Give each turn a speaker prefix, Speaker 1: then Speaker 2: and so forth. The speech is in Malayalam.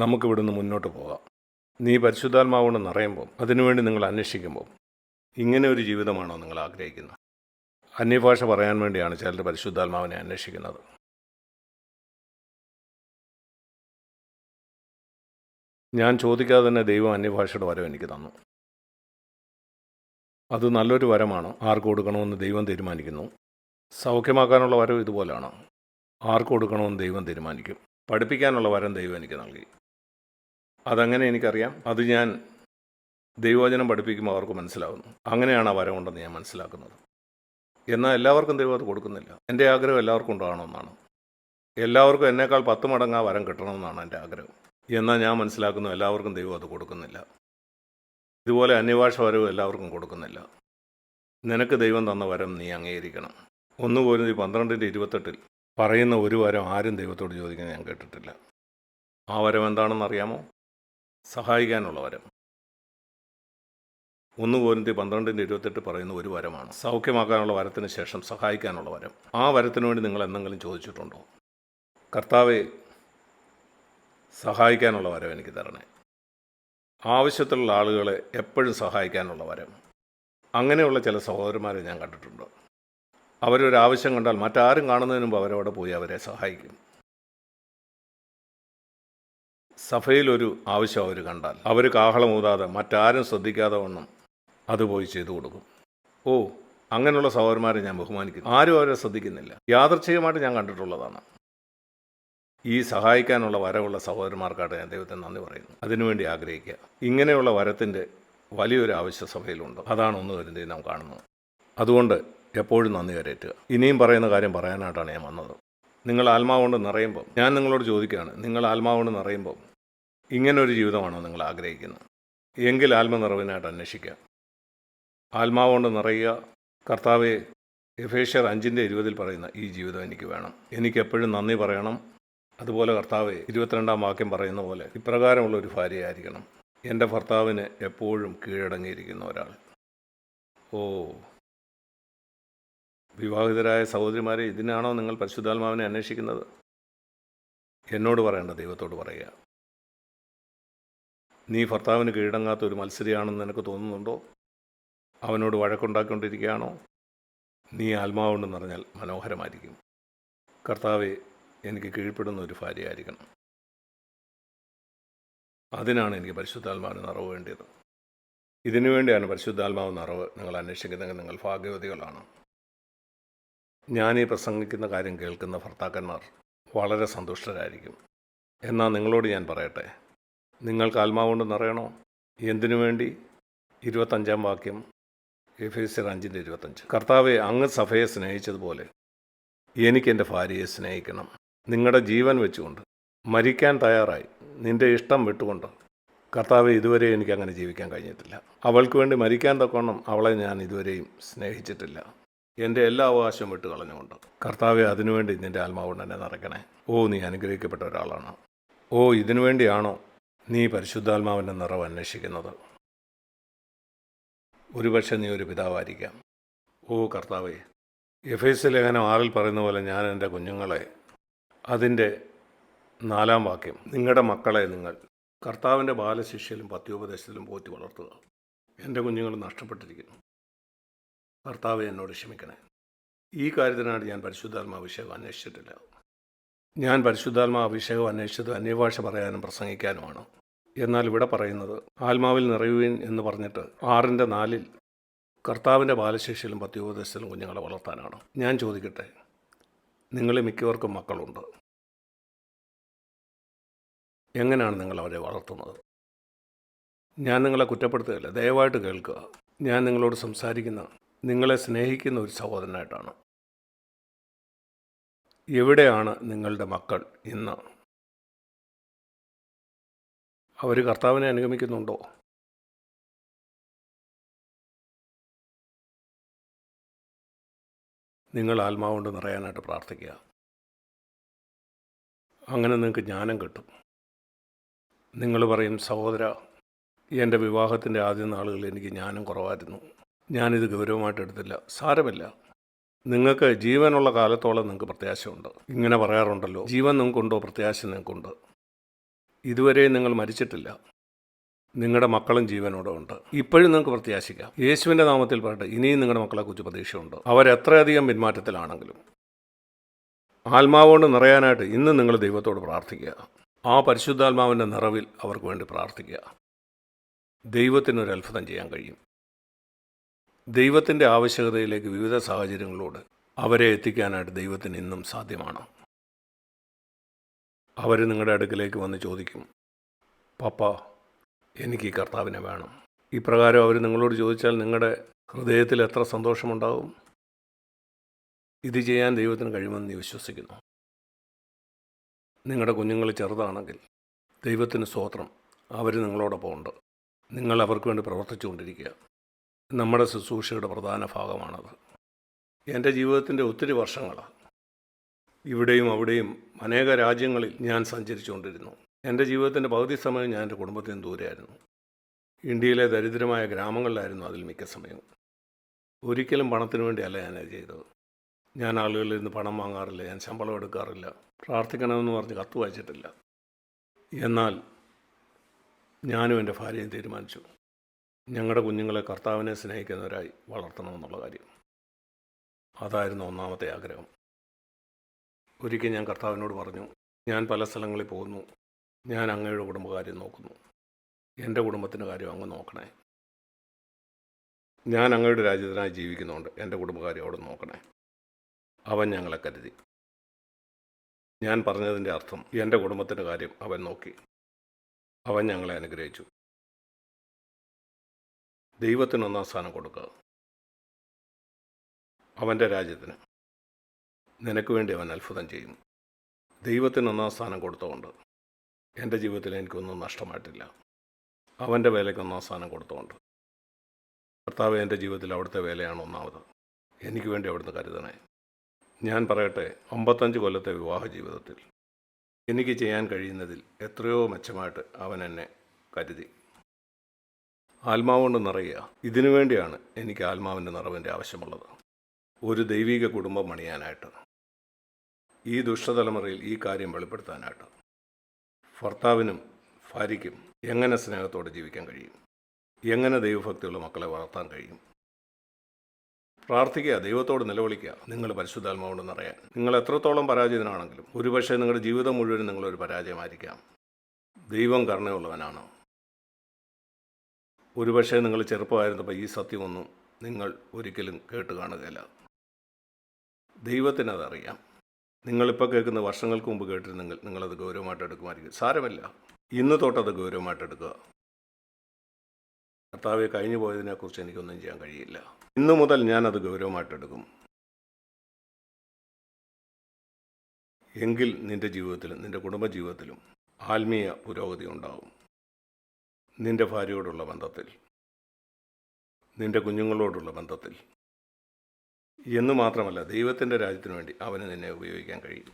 Speaker 1: നമുക്കിവിടുന്ന് മുന്നോട്ട് പോകാം. നീ പരിശുദ്ധാത്മാവുകൊണ്ട് നിറയുമ്പോൾ, അതിനുവേണ്ടി നിങ്ങൾ അന്വേഷിക്കുമ്പോൾ, ഇങ്ങനെ ഒരു ജീവിതമാണോ നിങ്ങൾ ആഗ്രഹിക്കുന്നത്? അന്യഭാഷ പറയാൻ വേണ്ടിയാണ് ചിലർ പരിശുദ്ധാത്മാവിനെ അന്വേഷിക്കുന്നത്. ഞാൻ ചോദിക്കാതെ തന്നെ ദൈവം അന്യഭാഷയുടെ വരം എനിക്ക് തന്നു. അത് നല്ലൊരു വരമാണ്. ആർക്ക് കൊടുക്കണമെന്ന് ദൈവം തീരുമാനിക്കുന്നു. സൗഖ്യമാക്കാനുള്ള വരം ഇതുപോലെയാണ്. ആർക്ക് കൊടുക്കണമെന്ന് ദൈവം തീരുമാനിക്കും. പഠിപ്പിക്കാനുള്ള വരം ദൈവം എനിക്ക് നൽകി. അതങ്ങനെ എനിക്കറിയാം. അത് ഞാൻ ദൈവവചനം പഠിപ്പിക്കുമ്പോൾ അവർക്ക് മനസ്സിലാകുന്നു. അങ്ങനെയാണ് ആ വരം കൊണ്ടെന്ന് ഞാൻ മനസ്സിലാക്കുന്നത്. എന്നാൽ എല്ലാവർക്കും ദൈവം അത് കൊടുക്കുന്നില്ല. എൻ്റെ ആഗ്രഹം എല്ലാവർക്കും ഉണ്ടാകണമെന്നാണ്. എല്ലാവർക്കും എന്നേക്കാൾ 10 മടങ്ങ് ആ വരം കിട്ടണമെന്നാണ് എൻ്റെ ആഗ്രഹം. എന്നാൽ ഞാൻ മനസ്സിലാക്കുന്നു എല്ലാവർക്കും ദൈവം അത് കൊടുക്കുന്നില്ല. ഇതുപോലെ അന്യഭാഷ വരവും എല്ലാവർക്കും കൊടുക്കുന്നില്ല. നിനക്ക് ദൈവം തന്ന വരം നീ അംഗീകരിക്കണം. 1 Corinthians 12:28 പറയുന്ന ഒരു വരം ആരും ദൈവത്തോട് ചോദിക്കാൻ ഞാൻ കേട്ടിട്ടില്ല. ആ വരം എന്താണെന്നറിയാമോ? സഹായിക്കാനുള്ള വരം. 1 Corinthians 12:28 പറയുന്ന ഒരു വരമാണ്. സൗഖ്യമാക്കാനുള്ള വരത്തിന് ശേഷം സഹായിക്കാനുള്ള വരം. ആ വരത്തിന് വേണ്ടി നിങ്ങൾ എന്തെങ്കിലും ചോദിച്ചിട്ടുണ്ടോ? കർത്താവെ, സഹായിക്കാനുള്ള വരം എനിക്ക് തരണേ. ആവശ്യത്തിലുള്ള ആളുകളെ എപ്പോഴും സഹായിക്കാനുള്ള വരം. അങ്ങനെയുള്ള ചില സഹോദരന്മാരെ ഞാൻ കണ്ടിട്ടുണ്ട്. അവരൊരാവശ്യം കണ്ടാൽ മറ്റാരും കാണുന്നതിന് മുമ്പ് അവരവിടെ പോയി അവരെ സഹായിക്കും. സഭയിലൊരു ആവശ്യം അവർ കണ്ടാൽ അവർ കാഹളമൂതാതെ മറ്റാരും ശ്രദ്ധിക്കാതെ വണ്ണം അത് പോയി ചെയ്തു കൊടുക്കും. ഓ, അങ്ങനെയുള്ള സഹോദരന്മാരെ ഞാൻ ബഹുമാനിക്കുന്നു. ആരും അവരെ ശ്രദ്ധിക്കുന്നില്ല. യാദൃച്ഛികമായിട്ട് ഞാൻ കണ്ടിട്ടുള്ളതാണ്. ഈ സഹായിക്കാനുള്ള വരമുള്ള സഹോദരന്മാർക്കായിട്ട് ഞാൻ ദൈവത്തിന് നന്ദി പറയുന്നു. അതിനുവേണ്ടി ആഗ്രഹിക്കുക. ഇങ്ങനെയുള്ള വരത്തിൻ്റെ വലിയൊരു ആവശ്യ സഭയിലുണ്ട്. അതാണ് 1 Corinthians നാം കാണുന്നത്. അതുകൊണ്ട് എപ്പോഴും നന്ദി കരയറ്റുക. ഇനിയും പറയുന്ന കാര്യം പറയാനായിട്ടാണ് ഞാൻ വന്നത്. നിങ്ങൾ ആത്മാവുകൊണ്ട് നിറയുമ്പോൾ, ഞാൻ നിങ്ങളോട് ചോദിക്കുകയാണ്, നിങ്ങൾ ആത്മാവുകൊണ്ട് നിറയുമ്പോൾ ഇങ്ങനൊരു ജീവിതമാണോ നിങ്ങൾ ആഗ്രഹിക്കുന്നത്? എങ്കിൽ ആത്മനിറവിനായിട്ട് അന്വേഷിക്കുക. ആത്മാവുകൊണ്ട് നിറയുക. കർത്താവെ, എഫേസ്യർ 5:20 പറയുന്ന ഈ ജീവിതം എനിക്ക് വേണം. എനിക്കെപ്പോഴും നന്ദി പറയണം. അതുപോലെ കർത്താവെ, 22-ാം വാക്യം പറയുന്ന പോലെ ഇപ്രകാരമുള്ള ഒരു ഭാര്യയായിരിക്കണം. എൻ്റെ ഭർത്താവിന് എപ്പോഴും കീഴടങ്ങിയിരിക്കുന്ന ഒരാൾ. ഓ, വിവാഹിതരായ സഹോദരിമാരെ, ഇതിനാണോ നിങ്ങൾ പരിശുദ്ധാത്മാവിനെ അന്വേഷിക്കുന്നത്? എന്നോട് പറയേണ്ട ദൈവത്തോട് പറയുക. നീ ഭർത്താവിന് കീഴടങ്ങാത്ത ഒരു മത്സരിയാണെന്ന് നിനക്ക് തോന്നുന്നുണ്ടോ? അവനോട് വഴക്കുണ്ടാക്കിക്കൊണ്ടിരിക്കുകയാണോ? നീ ആത്മാവുകൊണ്ട് നിറഞ്ഞാൽ മനോഹരമായിരിക്കും. കർത്താവെ, എനിക്ക് കീഴ്പ്പെടുന്ന ഒരു ഭാര്യയായിരിക്കണം. അതിനാണ് എനിക്ക് പരിശുദ്ധാത്മാവിന് നിറവ് വേണ്ടിയത്. ഇതിനു വേണ്ടിയാണ് പരിശുദ്ധാത്മാവ് നിറവ് നിങ്ങൾ അന്വേഷിക്കുന്നതെങ്കിൽ നിങ്ങൾ ഭാഗ്യവതികളാണ്. ഞാനീ പ്രസംഗിക്കുന്ന കാര്യം കേൾക്കുന്ന ഭർത്താക്കന്മാർ വളരെ സന്തുഷ്ടരായിരിക്കും. എന്നാൽ നിങ്ങളോട് ഞാൻ പറയട്ടെ, നിങ്ങൾക്ക് ആത്മാവുകൊണ്ട് നിറയണോ? എന്തിനു വേണ്ടി? 25-ാം വാക്യം, എഫേസ്യർ 5:25. കർത്താവെ, അങ്ങ് സഭയെ സ്നേഹിച്ചതുപോലെ എനിക്ക് എൻ്റെ ഭാര്യയെ സ്നേഹിക്കണം. നിങ്ങളുടെ ജീവൻ വെച്ചുകൊണ്ട് മരിക്കാൻ തയ്യാറായി നിൻ്റെ ഇഷ്ടം വിട്ടുകൊണ്ട്. കർത്താവെ, ഇതുവരെ എനിക്കങ്ങനെ ജീവിക്കാൻ കഴിഞ്ഞിട്ടില്ല. അവൾക്ക് വേണ്ടി മരിക്കാൻ തക്കവണ്ണം അവളെ ഞാൻ ഇതുവരെയും സ്നേഹിച്ചിട്ടില്ല. എൻ്റെ എല്ലാ അവകാശവും വിട്ട് കളഞ്ഞുകൊണ്ട്. കർത്താവെ, അതിനുവേണ്ടി നിൻ്റെ ആത്മാവുകൊണ്ട് എന്നെ നിറയ്ക്കണേ. ഓ, നീ അനുഗ്രഹിക്കപ്പെട്ട ഒരാളാണ്. ഓ, ഇതിനു വേണ്ടിയാണോ നീ പരിശുദ്ധാത്മാവിൻ്റെ നിറവ് അന്വേഷിക്കുന്നത്? ഒരുപക്ഷെ നീ ഒരു പിതാവായിരിക്കാം. ഓ കർത്താവെ, എഫേസ്യ ലേഖനം 6 പറയുന്ന പോലെ ഞാൻ എൻ്റെ കുഞ്ഞുങ്ങളെ, അതിൻ്റെ 4-ാം വാക്യം, നിങ്ങളുടെ മക്കളെ നിങ്ങൾ കർത്താവിൻ്റെ ബാലശിഷ്യയിലും പത്യോപദേശത്തിലും പോറ്റി വളർത്തുക. എൻ്റെ കുഞ്ഞുങ്ങൾ നഷ്ടപ്പെട്ടിരിക്കുന്നു. കർത്താവെ, എന്നോട് ക്ഷമിക്കണേ. ഈ കാര്യത്തിനാണ് ഞാൻ പരിശുദ്ധാത്മാഭിഷേകം അന്വേഷിച്ചിട്ടില്ല. ഞാൻ പരിശുദ്ധാത്മാഭിഷേകം അന്വേഷിച്ചത് അന്യഭാഷ പറയാനും പ്രസംഗിക്കാനുമാണ്. എന്നാൽ ഇവിടെ പറയുന്നത് ആത്മാവിൽ നിറയുവിൻ എന്ന് പറഞ്ഞിട്ട് 6:4 കർത്താവിൻ്റെ ബാലശിഷ്യയിലും പത്യോപദേശത്തിലും കുഞ്ഞുങ്ങളെ വളർത്താനാണ്. ഞാൻ ചോദിക്കട്ടെ, നിങ്ങളിൽ മിക്കവർക്കും മക്കളുണ്ട്. എങ്ങനെയാണ് നിങ്ങൾ അവരെ വളർത്തുന്നത്? ഞാൻ നിങ്ങളെ കുറ്റപ്പെടുത്തുകയല്ല, ദയവായിട്ട് കേൾക്കുക. ഞാൻ നിങ്ങളോട് സംസാരിക്കുന്ന, നിങ്ങളെ സ്നേഹിക്കുന്ന ഒരു സഹോദരനായിട്ടാണ്. എവിടെയാണ് നിങ്ങളുടെ മക്കൾ ഇന്ന്? അവർ കർത്താവിനെ അനുഗമിക്കുന്നുണ്ടോ? നിങ്ങൾ ആത്മാവുകൊണ്ട് നിറയാനായിട്ട് പ്രാർത്ഥിക്കുക. അങ്ങനെ നിങ്ങൾക്ക് ജ്ഞാനം കിട്ടും. നിങ്ങൾ പറയും, സഹോദര, എൻ്റെ വിവാഹത്തിൻ്റെ ആദ്യ നാളുകളിൽ എനിക്ക് ജ്ഞാനം കുറവായിരുന്നു, ഞാനിത് ഗൗരവമായിട്ട് എടുത്തില്ല. സാരമില്ല, നിങ്ങൾക്ക് ജീവനുള്ള കാലത്തോളം നിങ്ങൾക്ക് പ്രത്യാശയുണ്ട്. ഇങ്ങനെ പറയാറുണ്ടല്ലോ, ജീവൻ നിങ്ങൾക്കുണ്ടോ, പ്രത്യാശ നിങ്ങൾക്കുണ്ട്. ഇതുവരെ നിങ്ങൾ മരിച്ചിട്ടില്ല. നിങ്ങളുടെ മക്കളും ജീവനോടെ ഉണ്ട്. ഇപ്പോഴും നിങ്ങൾക്ക് പ്രത്യാശിക്കാം. യേശുവിൻ്റെ നാമത്തിൽ പറഞ്ഞിട്ട് ഇനിയും നിങ്ങളുടെ മക്കളെക്കുറിച്ച് പ്രതീക്ഷയുണ്ട്. അവരെത്രയധികം പിന്മാറ്റത്തിലാണെങ്കിലും ആത്മാവുകൊണ്ട് നിറയാനായിട്ട് ഇന്ന് നിങ്ങൾ ദൈവത്തോട് പ്രാർത്ഥിക്കുക. ആ പരിശുദ്ധാത്മാവിൻ്റെ നിറവിൽ അവർക്ക് വേണ്ടി പ്രാർത്ഥിക്കുക. ദൈവത്തിനൊരു അത്ഭുതം ചെയ്യാൻ കഴിയും. ദൈവത്തിൻ്റെ ആവശ്യകതയിലേക്ക് വിവിധ സാഹചര്യങ്ങളോട് അവരെ എത്തിക്കാനായിട്ട് ദൈവത്തിന് ഇന്നും സാധ്യമാണ്. അവർ നിങ്ങളുടെ അടുക്കിലേക്ക് വന്ന് ചോദിക്കും, പപ്പ, എനിക്ക് ഈ കർത്താവിനെ വേണം. ഇപ്രകാരം അവർ നിങ്ങളോട് ചോദിച്ചാൽ നിങ്ങളുടെ ഹൃദയത്തിൽ എത്ര സന്തോഷമുണ്ടാകും. ഇത് ചെയ്യാൻ ദൈവത്തിന് കഴിയുമെന്ന് നീ വിശ്വസിക്കുന്നു. നിങ്ങളുടെ കുഞ്ഞുങ്ങൾ ചെറുതാണെങ്കിൽ ദൈവത്തിന് സ്തോത്രം, അവർ നിങ്ങളോടൊപ്പം ഉണ്ട്. നിങ്ങൾ അവർക്ക് വേണ്ടി പ്രവർത്തിച്ചുകൊണ്ടിരിക്കുക. നമ്മുടെ ശുശ്രൂഷയുടെ പ്രധാന ഭാഗമാണത്. എൻ്റെ ജീവിതത്തിൻ്റെ ഒത്തിരി വർഷങ്ങളാണ് ഇവിടെയും അവിടെയും അനേക രാജ്യങ്ങളിൽ ഞാൻ സഞ്ചരിച്ചുകൊണ്ടിരുന്നു. എൻ്റെ ജീവിതത്തിൻ്റെ പകുതി സമയം ഞാൻ എൻ്റെ കുടുംബത്തിൽ നിന്ന് ദൂരെയായിരുന്നു. ഇന്ത്യയിലെ ദരിദ്രമായ ഗ്രാമങ്ങളിലായിരുന്നു അതിൽ മിക്ക സമയവും. ഒരിക്കലും പണത്തിന് വേണ്ടിയല്ല ഞാനത് ചെയ്തത്. ഞാൻ ആളുകളിൽ നിന്ന് പണം വാങ്ങാറില്ല, ഞാൻ ശമ്പളം എടുക്കാറില്ല, പ്രാർത്ഥിക്കണമെന്ന് പറഞ്ഞ് കത്ത് വായിച്ചിട്ടില്ല. എന്നാൽ ഞാനും എൻ്റെ ഭാര്യയും തീരുമാനിച്ചു, ഞങ്ങളുടെ കുഞ്ഞുങ്ങളെ കർത്താവിനെ സ്നേഹിക്കുന്നവരായി വളർത്തണമെന്നുള്ള കാര്യം. അതായിരുന്നു ഒന്നാമത്തെ ആഗ്രഹം. ഒരിക്കൽ ഞാൻ കർത്താവിനോട് പറഞ്ഞു, ഞാൻ പല സ്ഥലങ്ങളിൽ പോകുന്നു, ഞാൻ അങ്ങയുടെ കുടുംബകാര്യം നോക്കുന്നു, എൻ്റെ കുടുംബത്തിൻ്റെ കാര്യം അങ്ങ് നോക്കണേ. ഞാൻ അങ്ങയുടെ രാജ്യത്തിനായി ജീവിക്കുന്നുണ്ട്, എൻ്റെ കുടുംബകാര്യം അവിടെ നോക്കണേ. അവൻ ഞങ്ങളെ കരുതി. ഞാൻ പറഞ്ഞതിൻ്റെ അർത്ഥം എൻ്റെ കുടുംബത്തിൻ്റെ കാര്യം അവൻ നോക്കി. അവൻ ഞങ്ങളെ അനുഗ്രഹിച്ചു. ദൈവത്തിന് ഒന്നാം സ്ഥാനം കൊടുക്കുക. അവൻ്റെ രാജ്യത്തിന് നിനക്ക് വേണ്ടി അവൻ അത്ഭുതം ചെയ്യും. ദൈവത്തിന് ഒന്നാം സ്ഥാനം കൊടുത്തുകൊണ്ട് എൻ്റെ ജീവിതത്തിൽ എനിക്കൊന്നും നഷ്ടമായിട്ടില്ല. അവൻ്റെ വേലയ്ക്ക് ഒന്നാം സ്ഥാനം കൊടുത്തുകൊണ്ട് കർത്താവ് എൻ്റെ ജീവിതത്തിൽ അവിടുത്തെ വേലയാണ് ഒന്നാമത്. എനിക്ക് വേണ്ടി അവിടുന്ന് കരുതണേ. ഞാൻ പറയട്ടെ, 55 കൊല്ലത്തെ വിവാഹ ജീവിതത്തിൽ എനിക്ക് ചെയ്യാൻ കഴിയുന്നതിൽ എത്രയോ മെച്ചമായിട്ട് അവൻ എന്നെ കരുതി. ആത്മാവുകൊണ്ട് നിറയുക. ഇതിനു വേണ്ടിയാണ് എനിക്ക് ആത്മാവിൻ്റെ നിറവിൻ്റെ ആവശ്യമുള്ളത്. ഒരു ദൈവിക കുടുംബം പണിയാനായിട്ട്, ഈ ദുഷ്ടതലമുറയിൽ ഈ കാര്യം വെളിപ്പെടുത്താനായിട്ട് ഭർത്താവിനും ഭാര്യയ്ക്കും എങ്ങനെ സ്നേഹത്തോടെ ജീവിക്കാൻ കഴിയും, എങ്ങനെ ദൈവഭക്തിയുള്ള മക്കളെ വളർത്താൻ കഴിയും. പ്രാർത്ഥിക്കുക, ദൈവത്തോട് നിലവിളിക്കുക. നിങ്ങൾ പരിശുദ്ധാത്മാവുകൊണ്ട് നിറയാൻ. നിങ്ങൾ എത്രത്തോളം പരാജിതനാണെങ്കിലും ഒരുപക്ഷെ നിങ്ങളുടെ ജീവിതം മുഴുവനും നിങ്ങളൊരു പരാജയമായിരിക്കാം. ദൈവം കരുണയുള്ളവനാണ്. ഒരുപക്ഷെ നിങ്ങൾ ചെറുപ്പമായിരുന്നപ്പോൾ ഈ സത്യമൊന്നും നിങ്ങൾ ഒരിക്കലും കേട്ട് കാണുകയില്ല. ദൈവത്തിനതറിയാം. നിങ്ങളിപ്പോൾ കേൾക്കുന്ന വർഷങ്ങൾക്ക് മുമ്പ് കേട്ടിരുന്നെങ്കിൽ നിങ്ങളത് ഗൗരവമായിട്ട് എടുക്കുമായിരിക്കും. സാരമില്ല, ഇന്ന് തൊട്ടത് ഗൗരവമായിട്ട് എടുക്കുക. കർത്താവെ, കഴിഞ്ഞു പോയതിനെക്കുറിച്ച് എനിക്കൊന്നും ചെയ്യാൻ കഴിയില്ല. ഇന്നു മുതൽ ഞാനത് ഗൗരവമായിട്ടെടുക്കും. എങ്കിൽ നിൻ്റെ ജീവിതത്തിലും നിൻ്റെ കുടുംബജീവിതത്തിലും ആത്മീയ പുരോഗതി ഉണ്ടാകും. നിൻ്റെ ഭാര്യയോടുള്ള ബന്ധത്തിൽ, നിൻ്റെ കുഞ്ഞുങ്ങളോടുള്ള ബന്ധത്തിൽ എന്ന് മാത്രമല്ല, ദൈവത്തിൻ്റെ രാജ്യത്തിനു വേണ്ടി അവന് നിന്നെ ഉപയോഗിക്കാൻ കഴിയും.